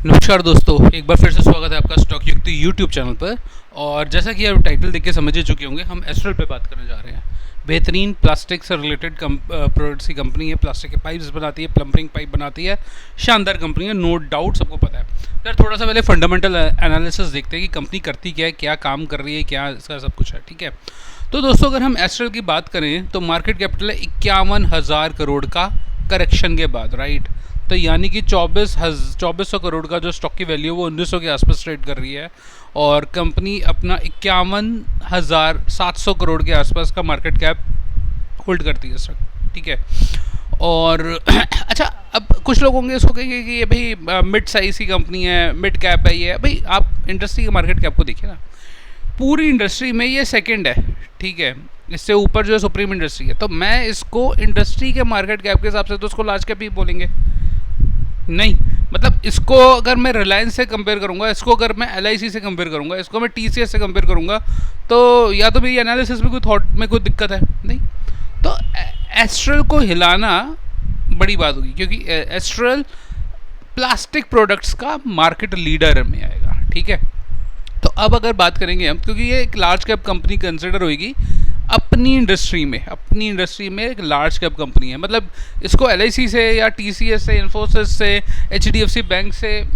नमस्कार दोस्तों, एक बार फिर से स्वागत है आपका स्टॉक युक्ति यूट्यूब चैनल पर। और जैसा कि आप टाइटल देख के समझ ही चुके होंगे, हम एस्ट्रल पे बात करने जा रहे हैं। बेहतरीन प्लास्टिक से रिलेटेड प्रोडक्ट्स की कंपनी है। प्लास्टिक के पाइप्स बनाती है, प्लम्बिंग पाइप बनाती है। शानदार कंपनी है, नो डाउट, सबको पता है। यार थोड़ा सा पहले फंडामेंटल एनालिसिस देखते हैं कि कंपनी करती क्या है, क्या काम कर रही है, क्या इसका सब कुछ है। ठीक है, तो दोस्तों अगर हम एस्ट्रल की बात करें तो मार्केट कैपिटल है 51,000 करोड़ का करेक्शन के बाद, राइट। तो यानी कि 2400 करोड़ का जो स्टॉक की वैल्यू है वो 1900 के आसपास ट्रेड कर रही है। और कंपनी अपना 51,700 करोड़ के आसपास का मार्केट कैप होल्ड करती है स्टॉक। ठीक है, और अच्छा, अब कुछ लोग होंगे इसको कहेंगे कि ये भाई मिड साइज़ की कंपनी है, मिड कैप है। ये भाई आप इंडस्ट्री के मार्केट कैप को देखिए ना, पूरी इंडस्ट्री में ये सेकंड है। ठीक है, इससे ऊपर जो है सुप्रीम इंडस्ट्री है। तो मैं इसको इंडस्ट्री के मार्केट कैप के हिसाब से तो उसको लार्ज कैप ही बोलेंगे नहीं। मतलब इसको अगर मैं रिलायंस से कंपेयर करूंगा, इसको अगर मैं LIC से कंपेयर करूंगा, इसको मैं TCS से कंपेयर करूंगा, तो या तो मेरी एनालिसिस में कोई थॉट में कोई दिक्कत है नहीं। तो एस्ट्रल को हिलाना बड़ी बात होगी, क्योंकि एस्ट्रल प्लास्टिक प्रोडक्ट्स का मार्केट लीडर में आएगा। ठीक है, तो अब अगर बात करेंगे हम, क्योंकि ये एक लार्ज कैप कंपनी कंसिडर होगी अपनी इंडस्ट्री में एक लार्ज कैप कंपनी है। मतलब इसको LIC से या TCS से, इन्फोसिस से, HDFC बैंक से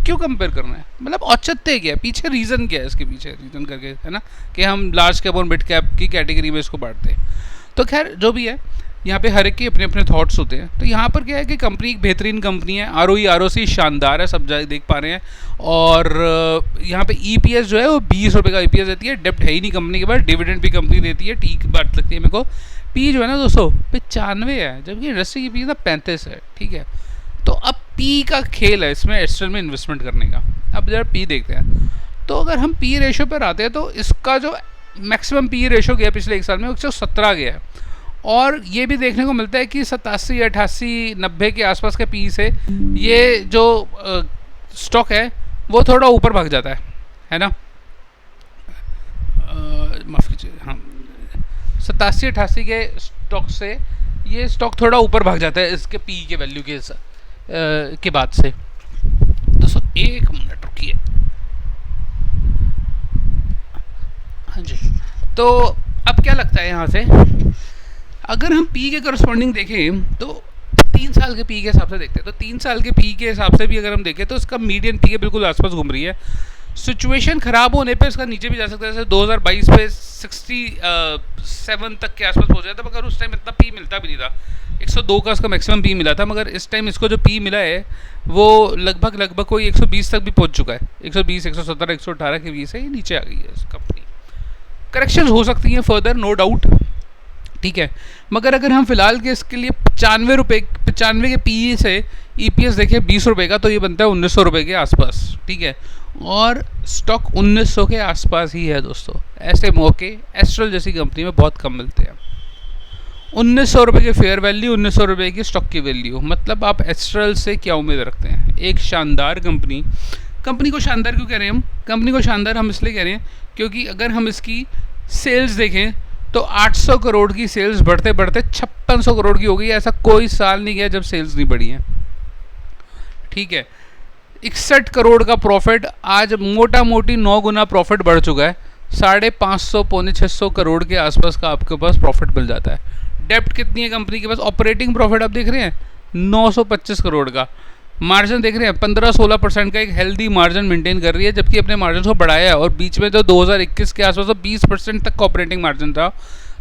क्यों कंपेयर करना है? मतलब औचित्य क्या है पीछे, रीज़न क्या है इसके पीछे, रीज़न करके है ना कि हम लार्ज कैप और मिड कैप की कैटेगरी में इसको बांटते हैं। तो खैर जो भी है, यहाँ पे हर एक के अपने अपने थॉट्स होते हैं। तो यहाँ पर क्या है कि कंपनी एक बेहतरीन कंपनी है, ROE ROC शानदार है, सब देख पा रहे हैं। और यहाँ पे EPS जो है वो 20 रुपये का EPS देती है। डेप्ट है ही नहीं कंपनी के पास, डिविडेंड भी कंपनी देती है, ठीक बात लगती है मेरे को। पी जो है ना दोस्तों 95 है, जबकि इंडस्ट्री की पी ना 35 है। ठीक है, तो अब पी का खेल है इसमें एस्ट्रल में इन्वेस्टमेंट करने का। अब जरा पी देखते हैं, तो अगर हम पी रेशो पर आते हैं तो इसका जो मैक्सिमम पी रेशो गया पिछले एक साल में 117 गया है। और ये भी देखने को मिलता है कि 87, 88, 90 के आसपास के पी से ये जो स्टॉक है वो थोड़ा ऊपर भाग जाता है ना। माफ़ कीजिए, हाँ, 87, 88 के स्टॉक से ये स्टॉक थोड़ा ऊपर भाग जाता है इसके पी के वैल्यू के बाद से। दोस्तों एक मिनट रुकिए। हाँ जी, तो अब क्या लगता है यहाँ से, अगर हम पी के करस्पॉन्डिंग देखें तो 3 साल के पी के हिसाब से देखते हैं, तो 3 साल के पी के हिसाब से भी अगर हम देखें तो इसका मीडियन पी के बिल्कुल आसपास घूम रही है। सिचुएशन ख़राब होने पे इसका नीचे भी जा सकता है, जैसे 2022 पे 67 तक के आसपास पहुंच जाता, मगर उस टाइम इतना पी मिलता भी नहीं था। 102 का इसका मैक्सिमम पी मिला था, मगर इस टाइम इसको जो पी मिला है वो लगभग कोई 120 तक भी पहुँच चुका है। 120, 117, 118 के बीच से ही नीचे आ गई है कंपनी। करेक्शन हो सकती हैं फर्दर, नो डाउट। ठीक है, मगर अगर हम फिलहाल के इसके लिए 95 के पी से EPS देखें 20 रुपये का, तो ये बनता है 1900 रुपये के आसपास। ठीक है, और स्टॉक 1900 के आसपास ही है दोस्तों। ऐसे मौके एस्ट्रल जैसी कंपनी में बहुत कम मिलते हैं। 1900 रुपये की फेयर वैल्यू, 1900 रुपये की स्टॉक की वैल्यू, मतलब आप एस्ट्रल से क्या उम्मीद रखते हैं? एक शानदार कंपनी को शानदार क्यों कह रहे हैं हम? कंपनी को शानदार हम इसलिए कह रहे हैं क्योंकि अगर हम इसकी सेल्स देखें तो 800 करोड़ की सेल्स बढ़ते बढ़ते 5600 करोड़ की हो गई। ऐसा कोई साल नहीं गया जब सेल्स नहीं बढ़ी है। ठीक है, 61 करोड़ का प्रॉफिट, आज मोटा मोटी 9 गुना प्रॉफिट बढ़ चुका है। 550, पौने 600 करोड़ के आसपास का आपके पास प्रॉफिट मिल जाता है। डेप्ट कितनी है कंपनी के पास? ऑपरेटिंग प्रॉफिट आप देख रहे हैं 925 करोड़ का। मार्जिन देख रहे हैं 15-16% का एक हेल्दी मार्जिन मेंटेन कर रही है, जबकि अपने मार्जिन को बढ़ाया है। और बीच में तो 2021 के आसपास तो 20% तक का ऑपरेटिंग मार्जिन था।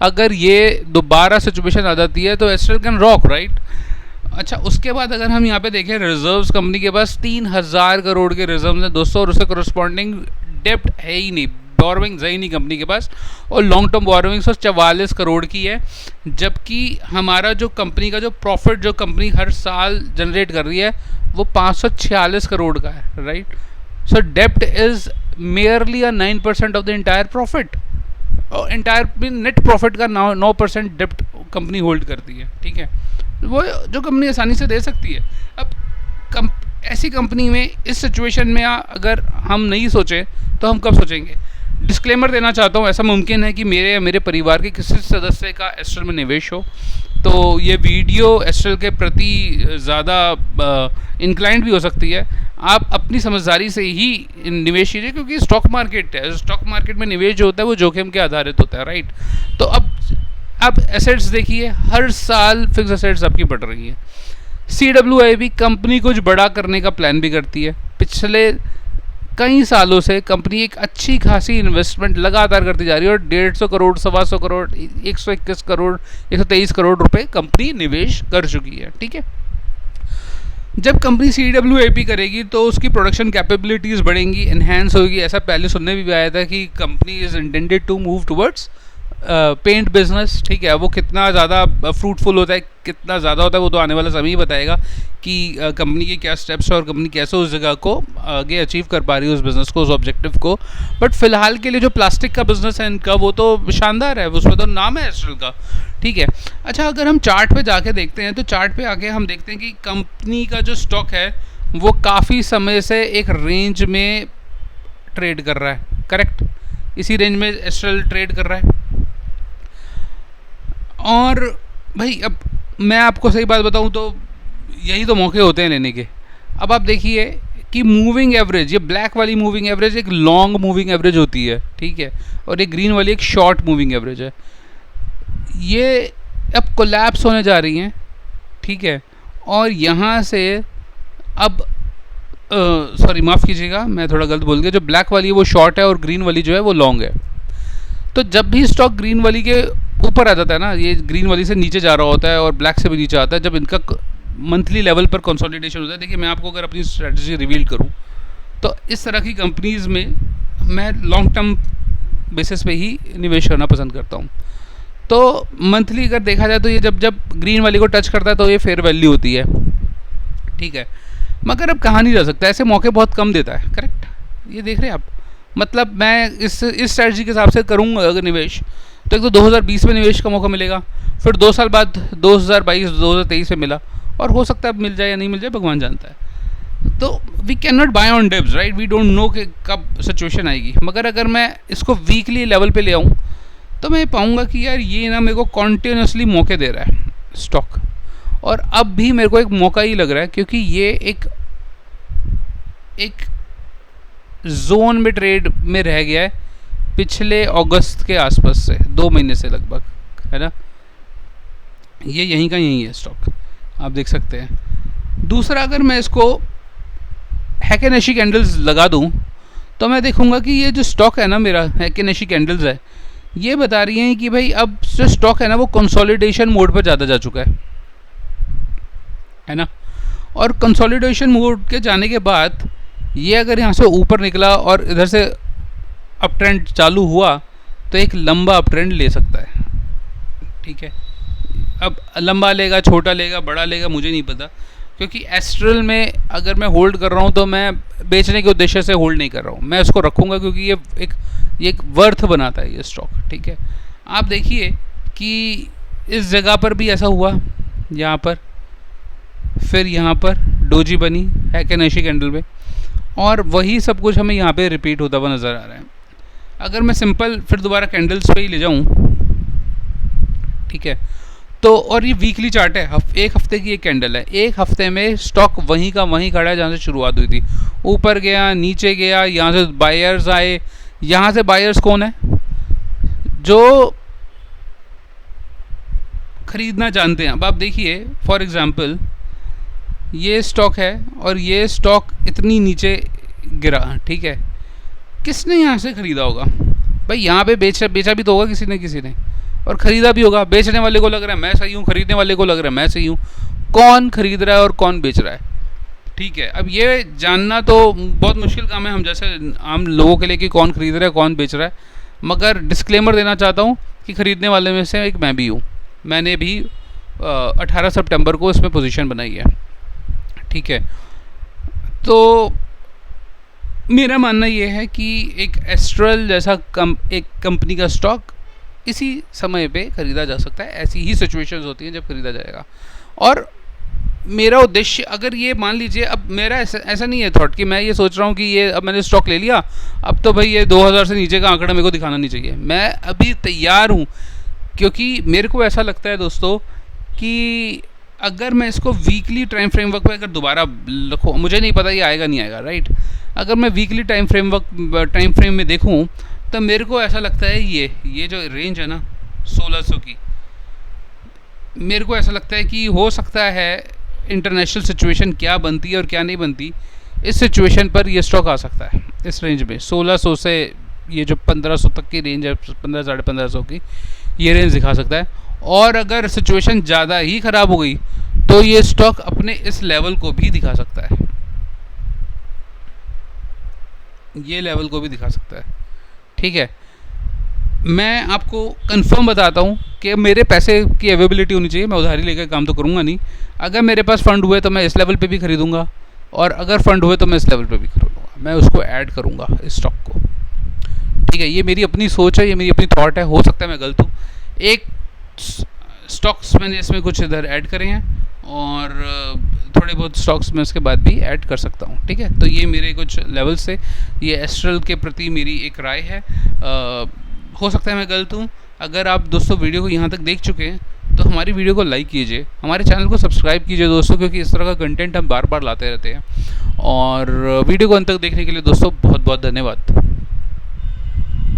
अगर ये दोबारा सिचुएशन आ जाती है तो एस्ट्रल कैन रॉक, राइट। अच्छा, उसके बाद अगर हम यहाँ पे देखें रिजर्व्स, कंपनी के पास 3000 करोड़ के रिजर्व्स हैं दोस्तों, और उससे करस्पॉन्डिंग डेप्ट है ही नहीं, बोरोइंग्स है ही नहीं कंपनी के पास। और लॉन्ग टर्म बोरोइंग्स 44 करोड़ की है, जबकि हमारा जो कंपनी का जो प्रॉफिट जो कंपनी हर साल जनरेट कर रही है वो 546 करोड़ का है, राइट। सो डेप्ट is merely 9% of the entire profit, और इंटायर नेट प्रॉफिट का 9% डेप्ट कंपनी होल्ड करती है। ठीक है, वो जो कंपनी आसानी से दे सकती है। अब ऐसी कंपनी में इस सिचुएशन में अगर हम नहीं सोचें तो हम कब सोचेंगे? डिस्क्लेमर देना चाहता हूँ, ऐसा मुमकिन है कि मेरे या मेरे परिवार के किसी सदस्य का एस्ट्रल में निवेश हो, तो ये वीडियो एस्ट्रल के प्रति ज़्यादा इंक्लाइंड भी हो सकती है। आप अपनी समझदारी से ही निवेश कीजिए, क्योंकि स्टॉक मार्केट है, स्टॉक मार्केट में निवेश जो होता है वो जोखिम के आधारित होता है, राइट। तो अब आप एसेट्स देखिए, हर साल फिक्स एसेट्स आपकी बढ़ रही है। CWIB कंपनी कुछ बड़ा करने का प्लान भी करती है। पिछले कई सालों से कंपनी एक अच्छी खासी इन्वेस्टमेंट लगातार करती जा रही है और 150 करोड़, 125 करोड़, 121 करोड़, 123 करोड़ रुपए कंपनी निवेश कर चुकी है, ठीक है। जब कंपनी CWIP करेगी तो उसकी प्रोडक्शन कैपेबिलिटीज़ बढ़ेंगी, एनहेंस होगी। ऐसा पहले सुनने भी आया था कि company is intended to move towards paint business, ठीक है। वो कितना ज़्यादा फ्रूटफुल होता है, कितना ज़्यादा होता है, वो तो आने वाला समय ही बताएगा कि कंपनी के क्या स्टेप्स है और कंपनी कैसे उस जगह को आगे अचीव कर पा रही है, उस बिज़नेस को, उस ऑब्जेक्टिव को। बट फिलहाल के लिए जो प्लास्टिक का बिज़नेस है इनका, वो तो शानदार है, उसमें तो नाम है एस्ट्रल का, ठीक है। अच्छा, अगर हम चार्ट पे जाके देखते हैं तो चार्ट पे आके हम देखते हैं कि कंपनी का जो स्टॉक है वो काफ़ी समय से एक रेंज में ट्रेड कर रहा है, करेक्ट। इसी रेंज में एस्ट्रल ट्रेड कर रहा है। और भाई अब मैं आपको सही बात बताऊं तो यही तो मौके होते हैं लेने के। अब आप देखिए कि मूविंग एवरेज, ये ब्लैक वाली मूविंग एवरेज एक लॉन्ग मूविंग एवरेज होती है, ठीक है, और एक ग्रीन वाली एक शॉर्ट मूविंग एवरेज है। ये अब कोलैप्स होने जा रही हैं, ठीक है। और यहाँ से अब सॉरी माफ़ कीजिएगा, मैं थोड़ा गलत बोल गया। जो ब्लैक वाली है वो शॉर्ट है और ग्रीन वाली जो है वो लॉन्ग है। तो जब भी स्टॉक ग्रीन वाली के ऊपर आ जाता है ना, ये ग्रीन वाली से नीचे जा रहा होता है और ब्लैक से भी नीचे आता है, जब इनका मंथली लेवल पर कंसोलिडेशन होता है। देखिए, मैं आपको अगर अपनी स्ट्रेटजी रिवील करूं तो इस तरह की कंपनीज़ में मैं लॉन्ग टर्म बेसिस पे ही निवेश करना पसंद करता हूं। तो मंथली अगर देखा जाए तो ये जब जब ग्रीन वाली को टच करता है तो ये फेयर वैल्यू होती है, ठीक है। मगर अब कहाँ नहीं जा सकता, ऐसे मौके बहुत कम देता है, करेक्ट। ये देख रहे हैं आप, मतलब मैं इस स्ट्रेटजी के हिसाब से करूँगा अगर निवेश, तो एक तो 2020 में निवेश का मौका मिलेगा, फिर 2 साल बाद 2022, 2023 में मिला, और हो सकता है अब मिल जाए या नहीं मिल जाए, भगवान जानता है। तो we can not buy on dips, right. We don't know कि कब सिचुएशन आएगी। मगर अगर मैं इसको वीकली लेवल पे ले आऊँ तो मैं पाऊँगा कि यार ये ना मेरे को कॉन्टिन्यूसली मौके दे रहा है स्टॉक, और अब भी मेरे को एक मौका ही लग रहा है, क्योंकि ये एक जोन में ट्रेड में रह गया है पिछले अगस्त के आसपास से, 2 महीने से लगभग, है ना। ये यहीं का यहीं है स्टॉक, आप देख सकते हैं। दूसरा, अगर मैं इसको हैकेनेशी कैंडल्स लगा दूं तो मैं देखूंगा कि ये जो स्टॉक है ना मेरा, हैकेनेशी कैंडल्स है, ये बता रही हैं कि भाई अब जो स्टॉक है ना वो कंसोलिडेशन मोड पर ज़्यादा जा चुका है ना। और कंसोलिडेशन मोड के जाने के बाद ये अगर यहाँ से ऊपर निकला और इधर से अप ट्रेंड चालू हुआ तो एक लंबा अप ट्रेंड ले सकता है, ठीक है। अब लंबा लेगा, छोटा लेगा, बड़ा लेगा, मुझे नहीं पता, क्योंकि एस्ट्रल में अगर मैं होल्ड कर रहा हूँ तो मैं बेचने के उद्देश्य से होल्ड नहीं कर रहा हूँ, मैं इसको रखूँगा क्योंकि ये एक वर्थ बनाता है ये स्टॉक, ठीक है। आप देखिए कि इस जगह पर भी ऐसा हुआ, यहाँ पर, फिर यहाँ पर डोजी बनी हैकेनेशी कैंडल में, और वही सब कुछ हमें यहाँ पे रिपीट होता हुआ नज़र आ रहा है। अगर मैं सिंपल फिर दोबारा कैंडल्स पे ही ले जाऊँ, ठीक है, तो और ये वीकली चार्ट है, एक हफ्ते की एक कैंडल है। एक हफ्ते में स्टॉक वहीं का वहीं खड़ा है जहाँ से शुरुआत हुई थी, ऊपर गया, नीचे गया, यहाँ से बायर्स आए। यहाँ से बायर्स कौन है? जो खरीदना जानते हैं। अब आप देखिए, फॉर एग्जांपल ये स्टॉक है और ये स्टॉक इतनी नीचे गिरा, ठीक है, किसने यहाँ से ख़रीदा होगा भाई? यहाँ पे बेचा भी तो होगा किसी ने, और ख़रीदा भी होगा। बेचने वाले को लग रहा है मैं सही हूँ, खरीदने वाले को लग रहा है मैं सही हूँ। कौन खरीद रहा है और कौन बेच रहा है, ठीक है। अब ये जानना तो बहुत मुश्किल काम है हम जैसे आम लोगों के लिए कि कौन खरीद रहा है कौन बेच रहा है। मगर डिस्क्लेमर देना चाहता हूँ कि ख़रीदने वाले में से एक मैं भी हूँ। मैंने भी 18 सितंबर को इसमें पोजीशन बनाई है, ठीक है। तो मेरा मानना ये है कि एक एस्ट्रल जैसा एक कंपनी का स्टॉक इसी समय पे ख़रीदा जा सकता है। ऐसी ही सिचुएशंस होती हैं जब ख़रीदा जाएगा। और मेरा उद्देश्य, अगर ये मान लीजिए, अब मेरा ऐसा नहीं है थॉट कि मैं ये सोच रहा हूँ कि ये अब मैंने स्टॉक ले लिया, अब तो भाई ये 2000 से नीचे का आंकड़ा मेरे को दिखाना नहीं चाहिए। मैं अभी तैयार हूँ, क्योंकि मेरे को ऐसा लगता है दोस्तों कि अगर मैं इसको वीकली टाइम फ्रेमवर्क पे अगर दोबारा रखूँ, मुझे नहीं पता ये आएगा नहीं आएगा, राइट। अगर मैं वीकली टाइम फ्रेम में देखूँ तो मेरे को ऐसा लगता है ये जो रेंज है ना 1600 की, मेरे को ऐसा लगता है कि हो सकता है इंटरनेशनल सिचुएशन क्या बनती है और क्या नहीं बनती, इस सिचुएशन पर ये स्टॉक आ सकता है इस रेंज में 1600 से ये जो 1500 तक की रेंज है, 15 साढ़े 1500 की ये रेंज दिखा सकता है। और अगर सिचुएशन ज़्यादा ही ख़राब हो गई तो ये स्टॉक अपने इस लेवल को भी दिखा सकता है, ये लेवल को भी दिखा सकता है, ठीक है। मैं आपको कंफर्म बताता हूँ कि मेरे पैसे की अवेलेबिलिटी होनी चाहिए, मैं उधारी लेकर काम तो करूँगा नहीं। अगर मेरे पास फ़ंड हुए तो मैं इस लेवल पे भी खरीदूँगा, और अगर फ़ंड हुए तो मैं इस लेवल पे भी खरीदूँगा, मैं उसको ऐड करूँगा इस स्टॉक को, ठीक है। ये मेरी अपनी सोच है, ये मेरी अपनी थॉट है, हो सकता है मैं गलत हूँ। एक स्टॉक्स मैंने इसमें कुछ इधर ऐड करे हैं और थोड़े बहुत स्टॉक्स मैं उसके बाद भी ऐड कर सकता हूँ, ठीक है। तो ये मेरे कुछ लेवल्स से, ये एस्ट्रल के प्रति मेरी एक राय है। हो सकता है मैं गलत हूँ। अगर आप दोस्तों वीडियो को यहाँ तक देख चुके हैं तो हमारी वीडियो को लाइक कीजिए, हमारे चैनल को सब्सक्राइब कीजिए दोस्तों, क्योंकि इस तरह का कंटेंट हम बार बार लाते रहते हैं। और वीडियो को अंत तक देखने के लिए दोस्तों बहुत बहुत धन्यवाद।